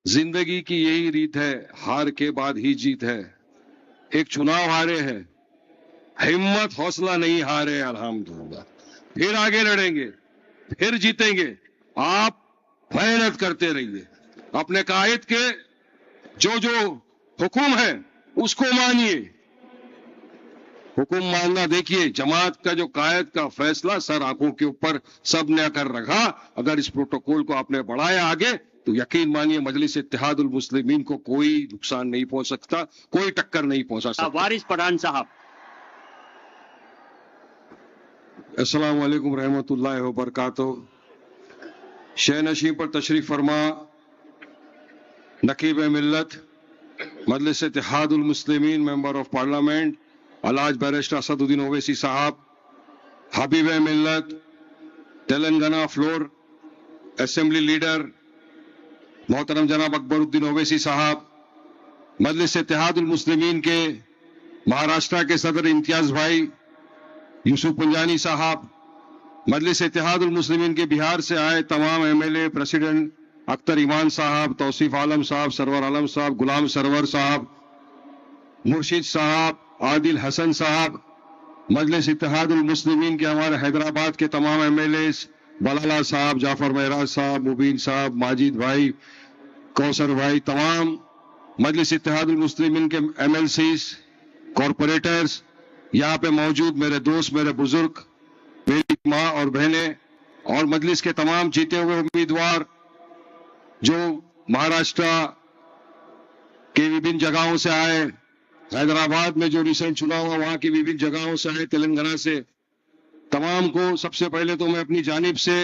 जिंदगी की यही रीत है, हार के बाद ही जीत है। एक चुनाव हारे हैं, हिम्मत हौसला नहीं हारे अल्हम्दुलिल्लाह, फिर आगे लड़ेंगे, फिर जीतेंगे। आप मेहनत करते रहिए, अपने कायद के जो जो हुक्म है उसको मानिए। हुक्म मानना, देखिए जमात का जो कायद का फैसला सर आंखों के ऊपर सबने कर रखा। अगर इस प्रोटोकॉल को आपने बढ़ाया आगे तो यकीन मानिए मजलिस इत्तेहादुल मुस्लिमीन को कोई नुकसान नहीं पहुंच सकता, कोई टक्कर नहीं पहुंचा सकता। वारिस पठान साहब। अस्सलाम वालेकुम रहमतुल्लाहि व बरकातुहू। शहनशीं पर तशरीफ फरमा नकीब मिल्लत Majlis Ittehadul Muslimeen member of parliament अलाज बैरिस्टर असदुद्दीन ओवैसी साहब, हबीब मिल्लत तेलंगाना फ्लोर असेंबली लीडर मोहतरम जनाब अकबरुद्दीन ओवैसी साहब, मजलिस इत्तेहादुल मुस्लिमीन के महाराष्ट्र के सदर इम्तियाज भाई यूसुफ पंजानी साहब, मजलिस इत्तेहादुल मुस्लिमीन के बिहार से आए तमाम एमएलए, प्रेसिडेंट अख्तर ईमान साहब, तौसीफ आलम साहब, सरवर आलम साहब, गुलाम सरवर साहब, मुर्शिद साहब, आदिल हसन साहब, मजलिस इत्तेहादुल मुस्लिमीन के हमारे हैदराबाद के तमाम एमएलए, बलाला साहब, जाफर महराज साहब, मुबीन साहब, माजिद भाई, कौसर भाई, तमाम मजलिस इत्तेहादुल मुस्लिमीन के एमएलसीज, कॉरपोरेटर्स, यहाँ पे मौजूद मेरे दोस्त, मेरे बुजुर्ग, मेरी माँ और बहनें और मजलिस के तमाम जीते हुए उम्मीदवार जो महाराष्ट्र के विभिन्न जगहों से आए, हैदराबाद में जो रिसेंट चुनाव हुआ वहां की विभिन्न जगहों से आए, तेलंगाना से, तमाम को सबसे पहले तो मैं अपनी जानिब से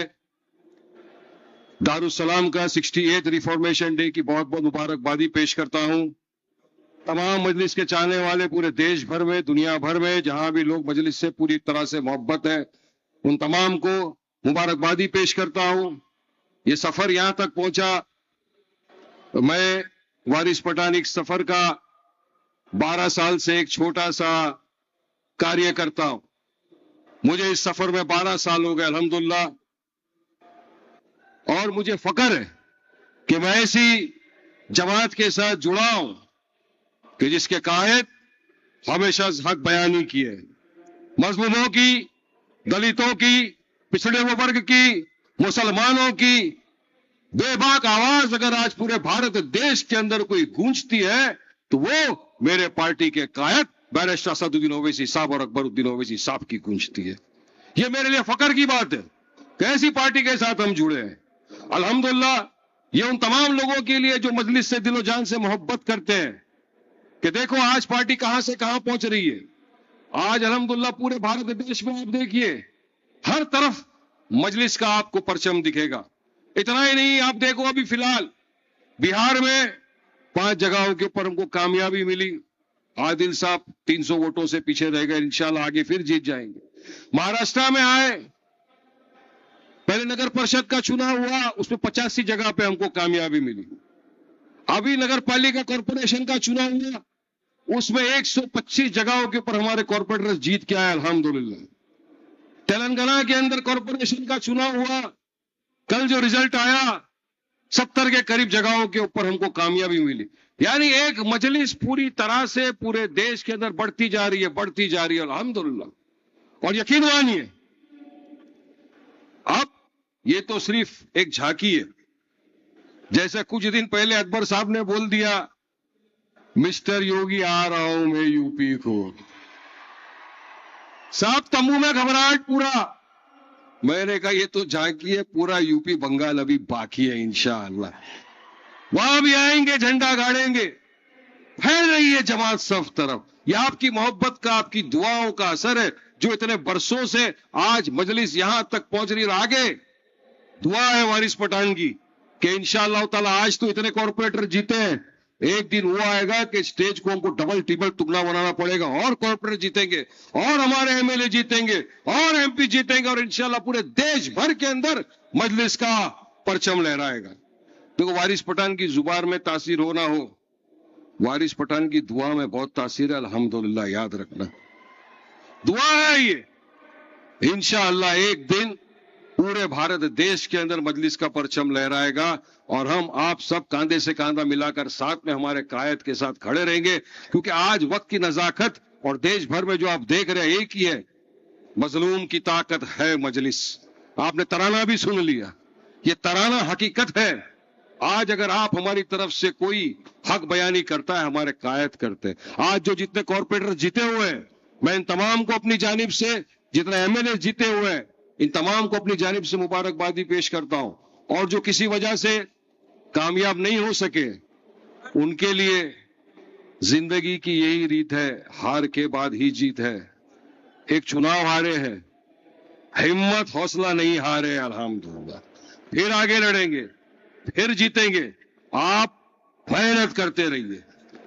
दारुस्सलाम का 68th रिफॉर्मेशन डे की बहुत बहुत मुबारकबादी पेश करता हूं। तमाम मजलिस के चाहने वाले पूरे देश भर में, दुनिया भर में जहां भी लोग मजलिस से पूरी तरह से मोहब्बत है, उन तमाम को मुबारकबादी पेश करता हूं। ये सफर यहां तक पहुंचा, मैं वारिस पठान इस सफर का 12 साल से एक छोटा सा कार्य करता हूं। मुझे इस सफर में 12 साल हो गए अल्हम्दुलिल्लाह, और मुझे फक्र है कि मैं ऐसी जमात के साथ जुड़ा हूं कि जिसके कायद हमेशा हक बयानी की है, मजलूमों की, दलितों की, पिछड़े हुए वर्ग की, मुसलमानों की बेबाक आवाज अगर आज पूरे भारत देश के अंदर कोई गूंजती है तो वो मेरे पार्टी के कायद बैरिस्टर असदुद्दीन ओवैसी साहब और अकबरुद्दीन ओवैसी साहब की गूंजती है। ये मेरे लिए फक्र की बात है कि ऐसी पार्टी के साथ हम जुड़े हैं। अल्हम्दुलिल्लाह, ये उन तमाम लोगों के लिए जो मजलिस से दिलो जान से मोहब्बत करते हैं कि देखो आज पार्टी कहां से कहां पहुंच रही है। आज अल्हम्दुलिल्लाह पूरे भारत देश में आप देखिए हर तरफ मजलिस का आपको परचम दिखेगा। इतना ही नहीं, आप देखो अभी फिलहाल बिहार में 5 जगहों के ऊपर हमको कामयाबी मिली। आदिल साहब 300 वोटों से पीछे रह गए, इंशाल्लाह आगे फिर जीत जाएंगे। महाराष्ट्र में आए, पहले नगर परिषद का चुनाव हुआ, उसमें 85 जगह पे हमको कामयाबी मिली। अभी नगर पालिका कॉर्पोरेशन का चुनाव हुआ, उसमें 125 जगहों के ऊपर हमारे कॉर्पोरेटर जीत के आए अल्हम्दुलिल्लाह। तेलंगाना के अंदर कॉर्पोरेशन का चुनाव हुआ, कल जो रिजल्ट आया 70 के करीब जगहों के ऊपर हमको कामयाबी मिली। यानी एक मजलिस पूरी तरह से पूरे देश के अंदर बढ़ती जा रही है, बढ़ती जा रही है अल्हम्दुलिल्लाह। और यकीन मानिए अब ये तो सिर्फ एक झांकी है। जैसे कुछ दिन पहले अकबर साहब ने बोल दिया, मिस्टर योगी आ रहा हूं मैं यूपी को, साहब तंबू में घबराहट पूरा। मैंने कहा ये तो झांकी है, पूरा यूपी बंगाल अभी बाकी है इंशाअल्लाह। वहां भी आएंगे, झंडा गाड़ेंगे, फैल रही है जमात सब तरफ। ये आपकी मोहब्बत का, आपकी दुआओं का असर है जो इतने बरसों से आज मजलिस यहां तक पहुंच रही है। आगे दुआ है वारिस पठान की कि इंशाअल्लाह ताला आज तो इतने कॉर्पोरेटर जीते हैं, एक दिन वो आएगा कि स्टेज को हमको डबल टिबल टुकड़ा बनाना पड़ेगा और कॉर्पोरेटर जीतेंगे और हमारे एमएलए जीतेंगे और एमपी जीतेंगे और इंशाल्लाह पूरे देश भर के अंदर मजलिस का परचम लहराएगा। देखो वारिस पठान की जुबान में तासीर हो ना हो, वारिस पठान की दुआ में बहुत तासीर है अल्हम्दुलिल्लाह। याद रखना, दुआ है ये, इंशाअल्लाह एक दिन पूरे भारत देश के अंदर मजलिस का परचम लहराएगा और हम आप सब कांधे से कांधा मिलाकर साथ में हमारे कायद के साथ खड़े रहेंगे, क्योंकि आज वक्त की नजाकत और देश भर में जो आप देख रहे हैं एक ही है, मजलूम की ताकत है मजलिस। आपने तराना भी सुन लिया, ये तराना हकीकत है। आज अगर आप हमारी तरफ से कोई हक बयानी करता है, हमारे कायद करते हैं। आज जो जितने कॉर्पोरेटर जीते हुए हैं, मैं इन तमाम को अपनी जानिब से, जितने एमएलए जीते हुए हैं, इन तमाम को अपनी जानिब से मुबारकबादी पेश करता हूं। और जो किसी वजह से कामयाब नहीं हो सके, उनके लिए जिंदगी की यही रीत है, हार के बाद ही जीत है। एक चुनाव हारे हैं, हिम्मत हौसला नहीं हारे, अल्हम्दुलिल्लाह, फिर आगे लड़ेंगे, फिर जीतेंगे। आप मेहनत करते रहिए,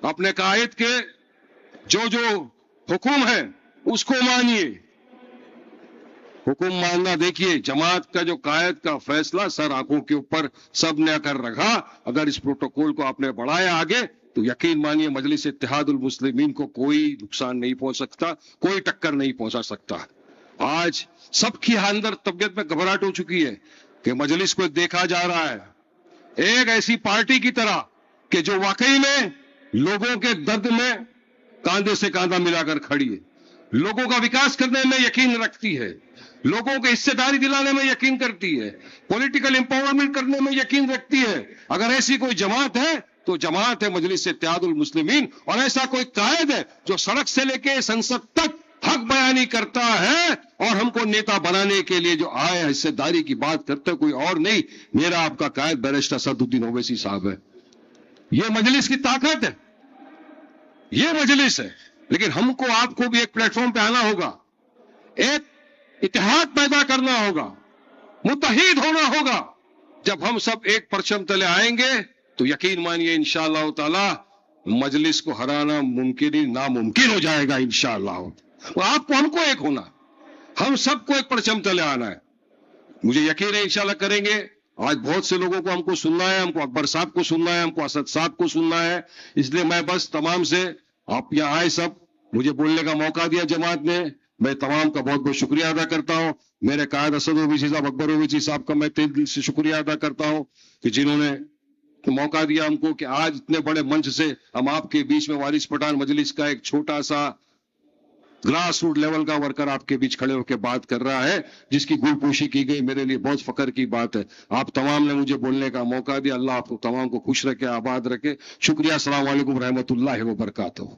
अपने कायद के जो जो हुक्म है उसको मानिए। हुक्म मानना, देखिए जमात का जो कायद का फैसला सर आंखों के ऊपर सब ने कर रखा। अगर इस प्रोटोकॉल को आपने बढ़ाया आगे तो यकीन मानिए मजलिस इत्तेहादुल मुस्लिमीन को कोई नुकसान नहीं पहुंच सकता, कोई टक्कर नहीं पहुंचा सकता। आज सबकी अंदर तबियत में घबराहट हो चुकी है कि मजलिस को देखा जा रहा है एक ऐसी पार्टी की तरह कि जो वाकई में लोगों के दर्द में कांधे से कांधा मिलाकर खड़ी है, लोगों का विकास करने में यकीन रखती है, लोगों को हिस्सेदारी दिलाने में यकीन करती है, पॉलिटिकल एम्पावरमेंट करने में यकीन रखती है। अगर ऐसी कोई जमात है तो जमात है मजलिस इत्तेहादुल मुस्लिमीन। और ऐसा कोई कायद है जो सड़क से लेके संसद तक हक बयानी करता है और हमको नेता बनाने के लिए जो आए हिस्सेदारी की बात करते, कोई और नहीं, मेरा आपका कायद बैरिस्टर असदुद्दीन ओवैसी साहब है। यह मजलिस की ताकत है, यह मजलिस है। लेकिन हमको आपको भी एक प्लेटफॉर्म पे आना होगा, एक इत्तेहाद पैदा करना होगा, मुत्तहिद होना होगा। जब हम सब एक परचम तले आएंगे तो यकीन मानिए इंशाअल्लाह ताला मजलिस को हराना मुमकिन ही नामुमकिन हो जाएगा इंशाअल्लाह। और आपको हमको एक होना, हम सबको एक परचम तले आना है। मुझे यकीन है इंशाअल्लाह करेंगे। आज बहुत से लोगों को हमको सुनना है, हमको अकबर साहब को सुनना है, हमको असद साहब को सुनना है। इसलिए मैं बस तमाम से, आप यहाँ आए सब, मुझे बोलने का मौका दिया जमात ने, मैं तमाम का बहुत बहुत शुक्रिया अदा करता हूँ। मेरे कायद असद ओवैसी साहब, अकबर ओवैसी साहब का मैं तहे दिल से शुक्रिया अदा करता हूँ कि जिन्होंने मौका दिया हमको कि आज इतने बड़े मंच से हम आपके बीच में वारिस पठान मजलिस का एक छोटा सा ग्रास रूट लेवल का वर्कर आपके बीच खड़े होकर बात कर रहा है, जिसकी गुलपोशी की गई, मेरे लिए बहुत फख्र की बात है। आप तमाम ने मुझे बोलने का मौका दिया। अल्लाह आप तमाम को खुश रखे, आबाद रखे। शुक्रिया। अस्सलाम वालेकुम रहमतुल्लाहि व बरकातहू।